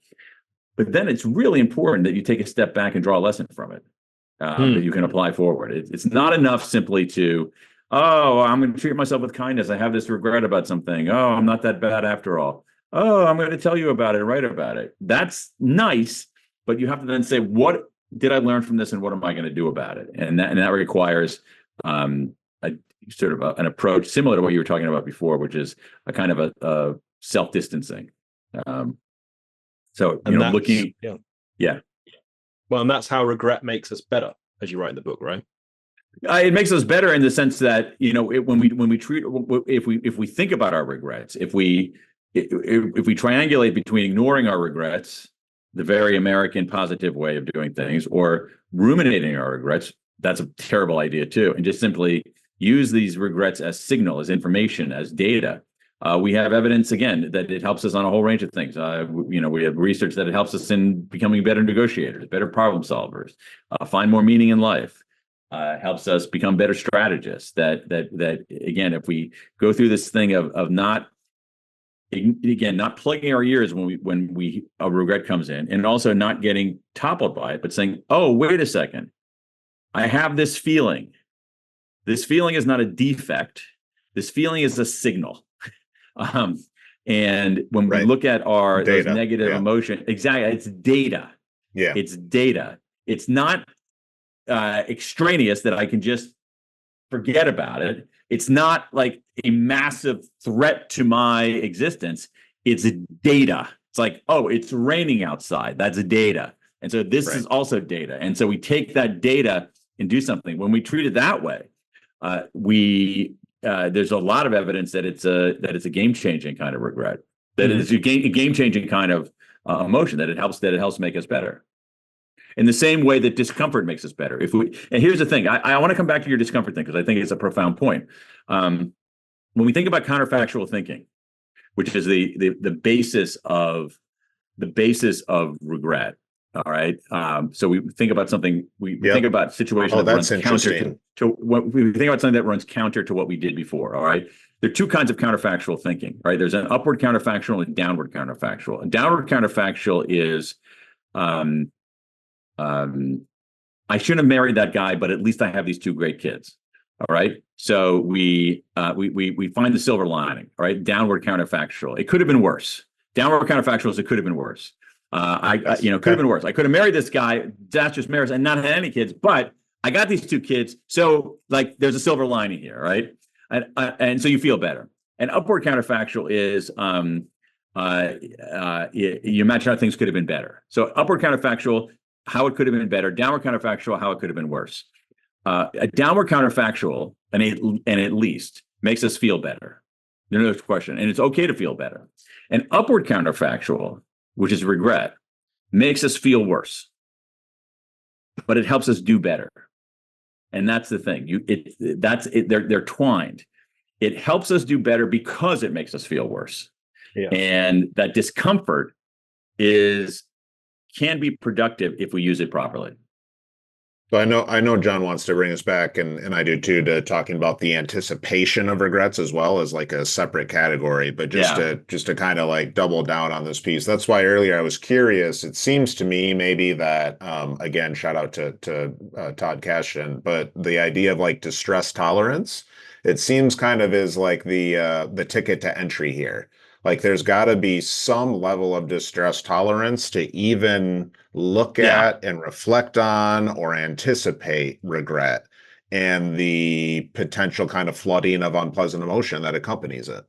But then it's really important that you take a step back and draw a lesson from it that you can apply forward. It's not enough simply to, I'm going to treat myself with kindness. I have this regret about something. Oh, I'm not that bad after all. Oh, I'm going to tell you about it and write about it. That's nice, but you have to then say, what did I learn from this, and what am I going to do about it? And that requires a sort of an approach similar to what you were talking about before, which is a kind of a self-distancing. So looking, yeah. Well, and that's how regret makes us better, as you write in the book, right? It makes us better in the sense that if we think about our regrets, if we triangulate between ignoring our regrets, the very American positive way of doing things, or ruminating our regrets, that's a terrible idea too. And just simply use these regrets as signal, as information, as data. We have evidence, again, that it helps us on a whole range of things. We have research that it helps us in becoming better negotiators, better problem solvers, find more meaning in life. Helps us become better strategists. That again, if we go through this thing of not plugging our ears when a regret comes in, and also not getting toppled by it, but saying, oh, wait a second, I have this feeling. This feeling is not a defect. This feeling is a signal. And when we look at those negative emotion, exactly, it's data. Yeah, it's data. It's not extraneous that I can just forget about it. It's not like a massive threat to my existence. It's data. It's like, oh, it's raining outside. That's data. And so this is also data. And so we take that data and do something. When we treat it that way, we there's a lot of evidence that it's a game-changing kind of regret, that it's a game-changing kind of emotion, that it helps make us better. In the same way that discomfort makes us better. And here's the thing, I want to come back to your discomfort thing, because I think it's a profound point. When we think about counterfactual thinking, which is the basis of regret. All right. So we think about something. We think about situations that runs counter to what we think about something that runs counter to what we did before. All right. There are two kinds of counterfactual thinking. Right. There's an upward counterfactual and downward counterfactual. A downward counterfactual is, I shouldn't have married that guy, but at least I have these two great kids. All right. So we find the silver lining. All right. Downward counterfactual. It could have been worse. Downward counterfactual is it could have been worse. Could have been worse. I could have married this guy, disastrous marriage, and not had any kids, but I got these two kids. So like there's a silver lining here. Right. And so you feel better. And upward counterfactual is you imagine how things could have been better. So upward counterfactual, how it could have been better. Downward counterfactual, how it could have been worse. A downward counterfactual, and at least makes us feel better. There's no question. And it's okay to feel better. An upward counterfactual, which is regret, makes us feel worse. But it helps us do better. And that's the thing. They're twined. It helps us do better because it makes us feel worse. Yeah. And that discomfort can be productive if we use it properly. So I know John wants to bring us back, and I do too, to talking about the anticipation of regrets as well as like a separate category, but just to kind of like double down on this piece. That's why earlier I was curious. It seems to me maybe that again, shout out to Todd Cashin, but the idea of like distress tolerance, it seems kind of is like the ticket to entry here. Like there's got to be some level of distress tolerance to even look at and reflect on or anticipate regret and the potential kind of flooding of unpleasant emotion that accompanies it.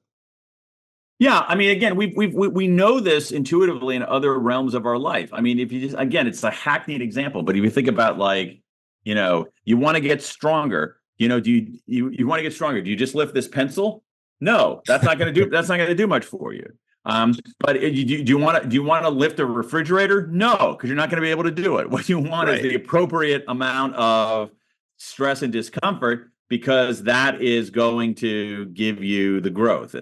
Yeah, I mean, again, we know this intuitively in other realms of our life. I mean, if you just, again, it's a hackneyed example, but if you think about like, you want to get stronger, do you want to get stronger? Do you just lift this pencil? No, that's not going to do much for you. But do you want to lift a refrigerator? No, because you're not going to be able to do it. What you want is the appropriate amount of stress and discomfort, because that is going to give you the growth.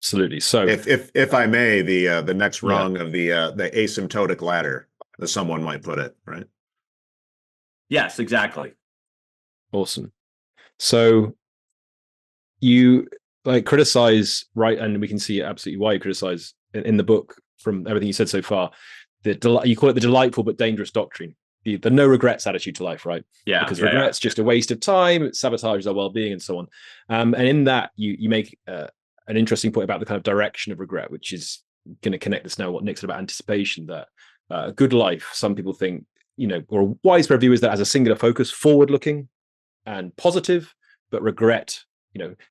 Absolutely. So, if I may, the next rung of the asymptotic ladder, as someone might put it, right? Yes, exactly. Awesome. So you like criticize, right? And we can see absolutely why you criticize in the book from everything you said so far. You call it the delightful but dangerous doctrine, the no regrets attitude to life, right? Yeah. Because regret's just a waste of time, it sabotages our well-being and so on. And in that, you make an interesting point about the kind of direction of regret, which is going to connect this now what Nick said about anticipation, that a good life, some people think, or a widespread view is that as a singular focus, forward-looking and positive, but regret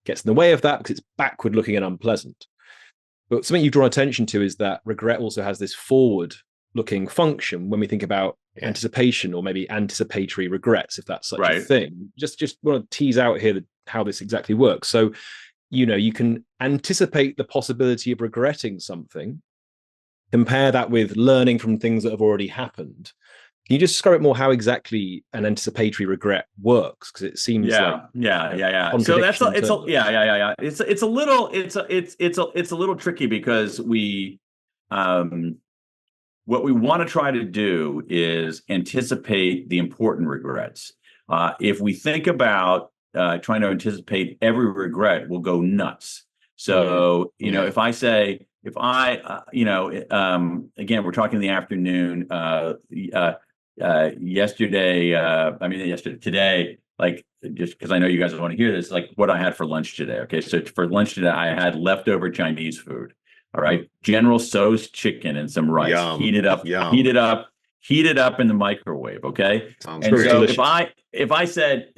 gets in the way of that because it's backward looking and unpleasant. But something you've drawn attention to is that regret also has this forward looking function when we think about anticipation, or maybe anticipatory regrets, if that's such a thing. Just want to tease out here how this exactly works. So, you can anticipate the possibility of regretting something, compare that with learning from things that have already happened. Can you just describe it more how exactly an anticipatory regret works? Because it seems So that's it's a little tricky, because what we want to try to do is anticipate the important regrets. If we think about trying to anticipate every regret, we'll go nuts. So again, we're talking in the afternoon. Today, like, just because I know you guys want to hear this, like what I had for lunch today. Okay, so for lunch today, I had leftover Chinese food. All right, General Tso's chicken and some rice. Yum. Heat it up in the microwave. Okay, Sounds and so delicious. if I said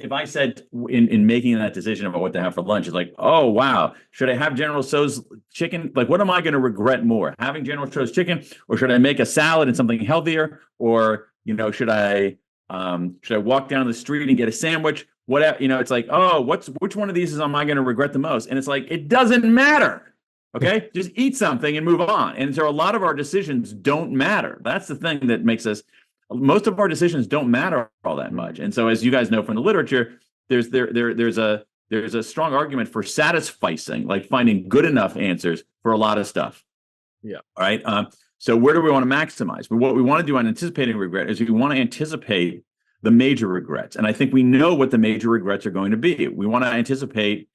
in making that decision about what to have for lunch, it's like, oh wow, should I have General Tso's chicken? Like, what am I going to regret more, having General Tso's chicken, or should I make a salad and something healthier, or should I walk down the street and get a sandwich, whatever, it's like, oh, which one of these am I going to regret the most? And it's like, it doesn't matter. Okay, just eat something and move on. And so a lot of our decisions don't matter. That's the thing that makes us. Most of our decisions don't matter all that much. And so, as you guys know from the literature, there's a strong argument for satisficing, like finding good enough answers for a lot of stuff. Yeah. All right. So where do we want to maximize? But what we want to do on anticipating regret is we want to anticipate the major regrets. And I think we know what the major regrets are going to be. We want to anticipate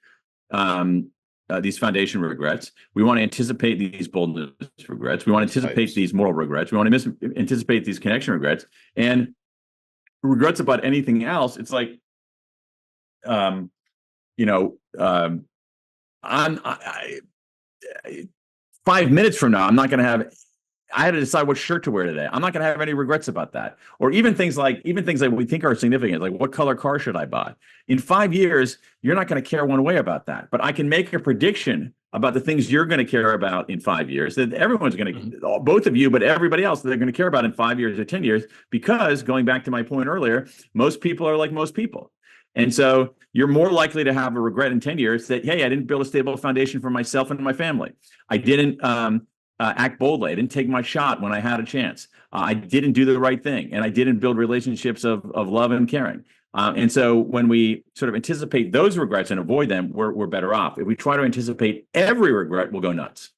these foundation regrets. We want to anticipate these boldness regrets. We want to anticipate these moral regrets. We want to anticipate these connection regrets. And regrets about anything else, it's like, I'm 5 minutes from now, I'm not going to have. I had to decide what shirt to wear today. I'm not going to have any regrets about that. Or even things like we think are significant, like what color car should I buy? In 5 years, you're not going to care one way about that. But I can make a prediction about the things you're going to care about in 5 years that everyone's going to, both of you, but everybody else, they're going to care about in 5 years or 10 years, because going back to my point earlier, most people are like most people. And so you're more likely to have a regret in 10 years that, hey, I didn't build a stable foundation for myself and my family. I didn't act boldly. I didn't take my shot when I had a chance. I didn't do the right thing. And I didn't build relationships of love and caring. And so when we sort of anticipate those regrets and avoid them, we're better off. If we try to anticipate every regret, we'll go nuts.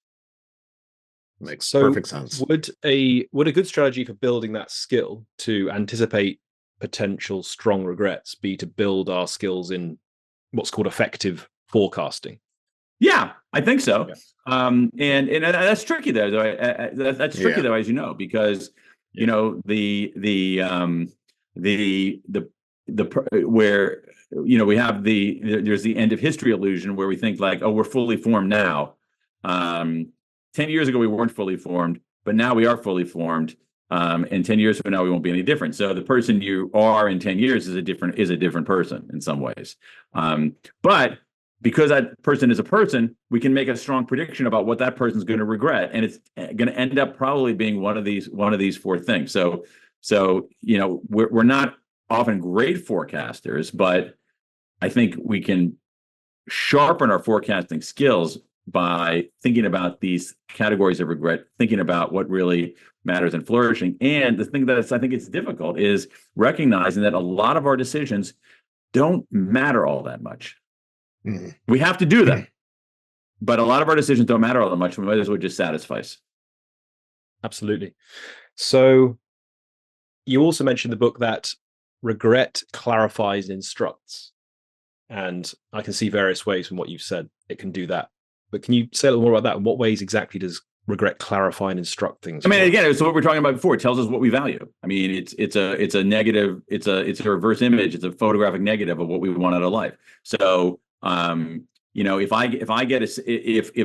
Makes perfect sense. Would a good strategy for building that skill to anticipate potential strong regrets be to build our skills in what's called effective forecasting? Yeah, I think so. Yeah. And that's tricky though. That's tricky though, as you know, because where we have there's the end of history illusion where we think like, oh, we're fully formed now. 10 years ago we weren't fully formed, but now we are fully formed. And 10 years from now we won't be any different. So the person you are in 10 years is a different person in some ways. But because that person is a person, we can make a strong prediction about what that person's going to regret, and it's going to end up probably being one of these four things. So we're not often great forecasters, but I think we can sharpen our forecasting skills by thinking about these categories of regret, thinking about what really matters in flourishing. And the thing that I think it's difficult is recognizing that a lot of our decisions don't matter all that much. We have to do them, but a lot of our decisions don't matter all that much. We might as well just satisfice. Absolutely. So you also mentioned the book that regret clarifies and instructs. And I can see various ways from what you've said it can do that. But can you say a little more about that? In what ways exactly does regret clarify and instruct things? I mean, again, it's what we were talking about before. It tells us what we value. I mean, it's a negative, it's a reverse image. It's a photographic negative of what we want out of life. So if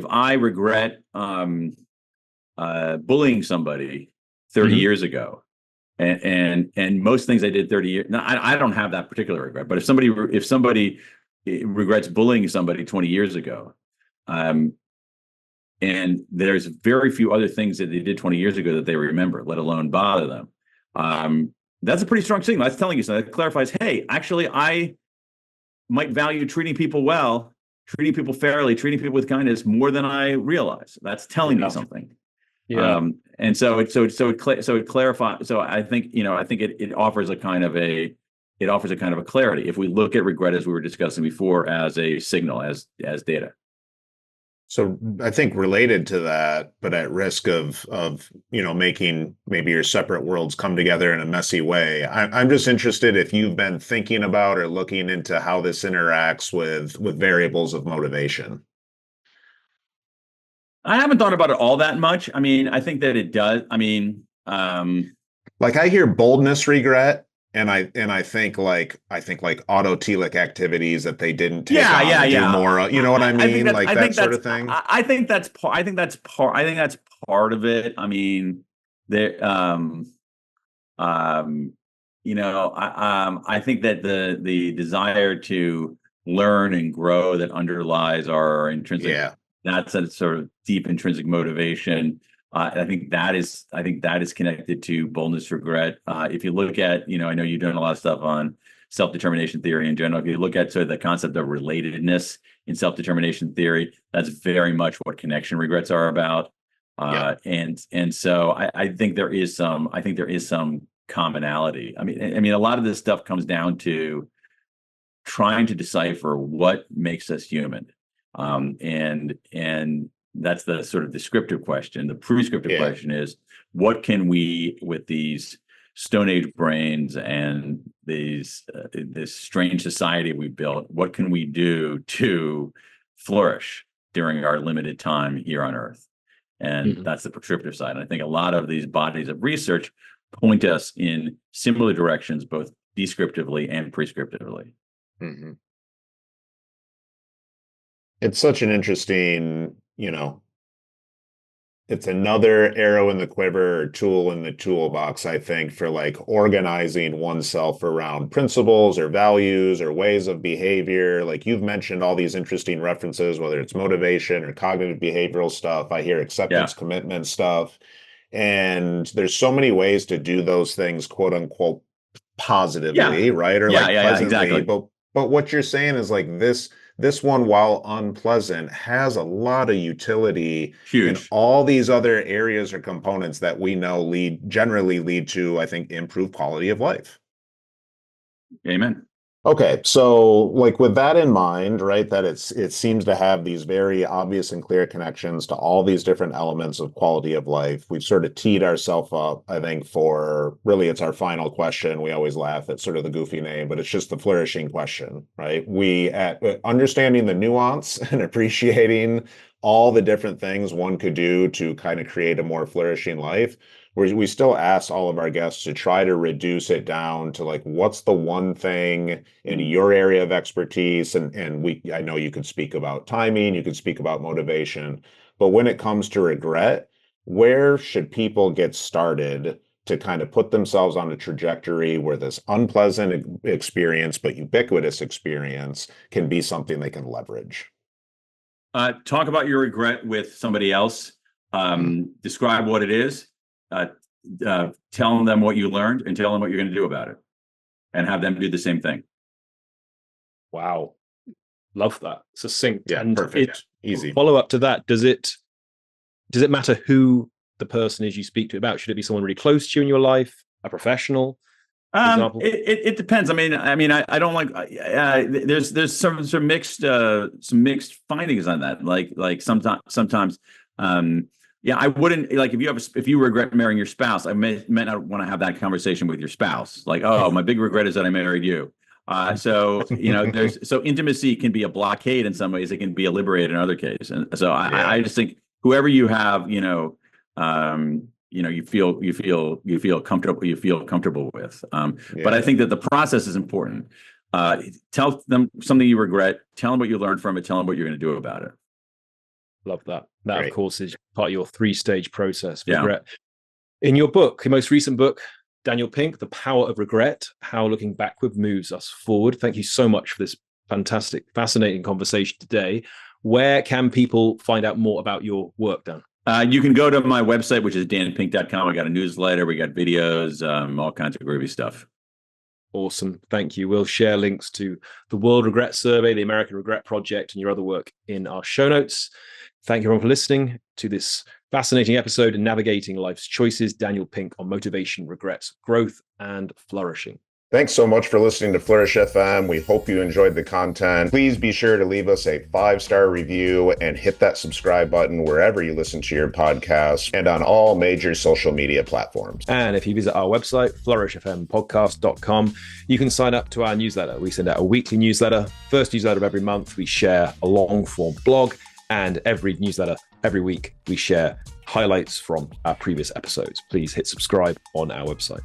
I regret bullying somebody 30 years ago, and most things I did 30 years, now, I don't have that particular regret, but if somebody regrets bullying somebody 20 years ago, and there's very few other things that they did 20 years ago that they remember, let alone bother them, that's a pretty strong signal. That's telling you something. That clarifies, hey, actually, I might value treating people well, treating people fairly, treating people with kindness more than I realize. That's telling me something. Yeah. And so it clarifies. So I think it offers a kind of a clarity if we look at regret, as we were discussing before, as a signal, as data. So I think related to that, but at risk of making maybe your separate worlds come together in a messy way, I'm just interested if you've been thinking about or looking into how this interacts with variables of motivation. I haven't thought about it all that much. I mean, I think that it does. I mean, like I hear boldness regret. And I think like autotelic activities that they didn't take on, do more. You know what I mean? That sort of thing. I think that's part of it. I mean, there. I think that the desire to learn and grow that underlies our intrinsic. That's a sort of deep intrinsic motivation. I think that is connected to boldness regret. If you look at, I know you've done a lot of stuff on self-determination theory in general. If you look at sort of the concept of relatedness in self-determination theory, that's very much what connection regrets are about. And so I think there is some commonality. I mean, a lot of this stuff comes down to trying to decipher what makes us human. And that's the sort of descriptive question. The prescriptive question is, what can we, with these Stone Age brains and this strange society we built, what can we do to flourish during our limited time here on Earth? And that's the prescriptive side. And I think a lot of these bodies of research point us in similar directions, both descriptively and prescriptively. Mm-hmm. It's such an interesting, it's another arrow in the quiver or tool in the toolbox, I think, for like organizing oneself around principles or values or ways of behavior. Like you've mentioned all these interesting references, whether it's motivation or cognitive behavioral stuff. I hear acceptance, commitment stuff. And there's so many ways to do those things, quote unquote, positively, right? Or pleasantly. Exactly. But what you're saying is like this one, while unpleasant, has a lot of utility. Huge. In all these other areas or components that we know generally lead to, I think, improved quality of life. Amen. Okay, so like with that in mind, right, that it seems to have these very obvious and clear connections to all these different elements of quality of life. We've sort of teed ourselves up, I think, for really it's our final question. We always laugh at sort of the goofy name, but it's just the flourishing question, right? We at understanding the nuance and appreciating all the different things one could do to kind of create a more flourishing life. We still ask all of our guests to try to reduce it down to like, what's the one thing in your area of expertise? And I know you could speak about timing, you could speak about motivation, but when it comes to regret, where should people get started to kind of put themselves on a trajectory where this unpleasant experience, but ubiquitous experience can be something they can leverage? Talk about your regret with somebody else. Describe what it is. Tell them what you learned and tell them what you're going to do about it, and have them do the same thing. Wow. Love that. Succinct. Yeah, and perfect. Easy. Follow up to that. Does it matter who the person is you speak to about? Should it be someone really close to you in your life, a professional? It depends. I mean, I don't like. There's some mixed findings on that. Like sometimes. I wouldn't like if you regret marrying your spouse. I may not want to have that conversation with your spouse. Like, oh, my big regret is that I married you. So intimacy can be a blockade in some ways. It can be a liberator in other cases. And so I just think whoever you have, you feel comfortable with. But I think that the process is important. Tell them something you regret. Tell them what you learned from it. Tell them what you're going to do about it. Love that. That, Great. of course, is part of your 3-stage process. Regret. In your book, your most recent book, Daniel Pink, The Power of Regret, How Looking Backward Moves Us Forward. Thank you so much for this fantastic, fascinating conversation today. Where can people find out more about your work, Dan? You can go to my website, which is danpink.com. I got a newsletter. We got videos, all kinds of groovy stuff. Awesome. Thank you. We'll share links to the World Regret Survey, the American Regret Project, and your other work in our show notes. Thank you everyone for listening to this fascinating episode in Navigating Life's Choices. Daniel Pink on motivation, regrets, growth, and flourishing. Thanks so much for listening to Flourish FM. We hope you enjoyed the content. Please be sure to leave us a 5-star review and hit that subscribe button wherever you listen to your podcast and on all major social media platforms. And if you visit our website, flourishfmpodcast.com, you can sign up to our newsletter. We send out a weekly newsletter. First newsletter of every month, we share a long-form blog. And every newsletter, every week, we share highlights from our previous episodes. Please hit subscribe on our website.